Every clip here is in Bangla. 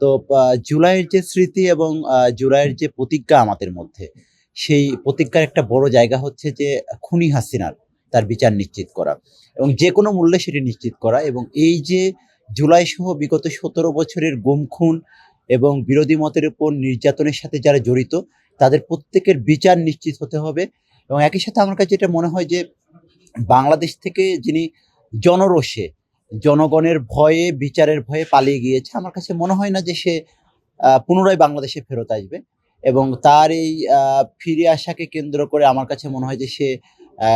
তো জুলাইয়ের যে স্মৃতি এবং জুলাইয়ের যে প্রতিজ্ঞা আমাদের মধ্যে, সেই প্রতিজ্ঞার একটা বড় জায়গা হচ্ছে যে খুনি হাসিনার তার বিচার নিশ্চিত করা এবং যেকোনো মূল্যে সেটি নিশ্চিত করা। এবং এই যে জুলাই সহ বিগত ১৭ বছরের গুম খুন এবং বিরোধী মতের উপর নির্যাতনের সাথে যারা জড়িত, তাদের প্রত্যেকের বিচার নিশ্চিত হতে হবে। এবং একই সাথে আমার কাছে এটা মনে হয় যে বাংলাদেশ থেকে যিনি জনরোষে, জনগণের ভয়ে, বিচারের ভয়ে পালিয়ে গিয়েছে, আমার কাছে মনে হয় না যে সে পুনরায় বাংলাদেশে ফেরত আসবে। এবং তার এই ফিরে আসাকে কেন্দ্র করে আমার কাছে মনে হয় যে সে আ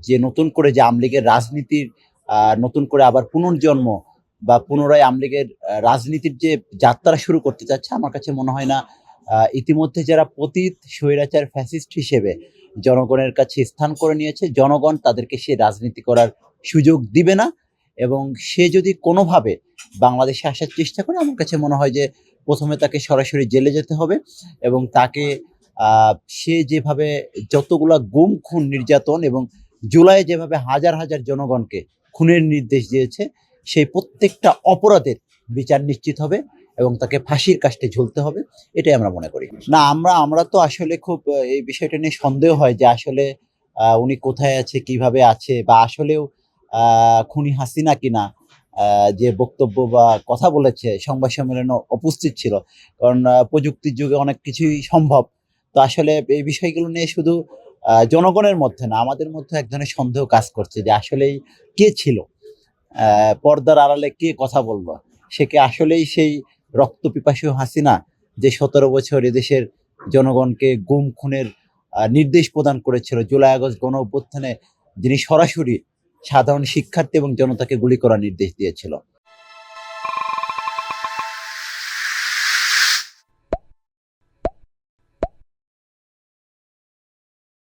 যে নতুন করে যে আওয়ামী লীগের রাজনীতির নতুন করে আবার পুনর্জন্ম বা পুনরায় আওয়ামী লীগের রাজনীতির যে যাত্রা শুরু করতে চাচ্ছে, আমার কাছে মনে হয় না ইতিমধ্যে যারা পতিত, স্বৈরাচার, ফ্যাসিস্ট হিসেবে জনগণের কাছে স্থান করে নিয়েছে, জনগণ তাদেরকে সে রাজনীতি করার সুযোগ দিবে না। এবং সে যদি কোনোভাবে বাংলাদেশে আসার চেষ্টা করে, আমার কাছে মনে হয় যে প্রথমে তাকে সরাসরি জেলে যেতে হবে এবং তাকে সে যেভাবে যতগুলা গুম, খুন, নির্যাতন এবং জুলাইয়ে যেভাবে হাজার, হাজার জনগণকে খুনের নির্দেশ দিয়েছে, সেই প্রত্যেকটা অপরাধের বিচার নিশ্চিত হবে এবং তাকে ফাঁসির কাস্টে ঝুলতে হবে। এটাই আমরা মনে করি। না, আমরা তো আসলে খুব এই বিষয়টা নিয়ে সন্দেহ হয় যে আসলে উনি কোথায় আছে, কিভাবে আছে বা আসলেও খুনি হাসিনা কিনা। যে বক্তব্য বা কথা বলেছে সংবাদ সম্মেলনে উপস্থিত ছিল। কারণ প্রযুক্তির যুগে অনেক কিছুই সম্ভব। তো আসলে এই বিষয়গুলো নিয়ে শুধু জনগণের মধ্যে না, আমাদের মধ্যে এক ধরনের সন্দেহ কাজ করছে যে আসলেই কে ছিল? পর্দার আড়ালে কে কথা বলল? সে কি আসলেই সেই রক্তপিপাসু হাসিনা, যে ১৭ বছর এদেশের জনগণকে গুম খুনের নির্দেশ প্রদান করেছিল, জুলাই আগস্ট গণ অভ্যুত্থানে যিনি সরাসরি সাধারণ শিক্ষার্থী এবং জনতাকে গুলি করার নির্দেশ দিয়েছিল?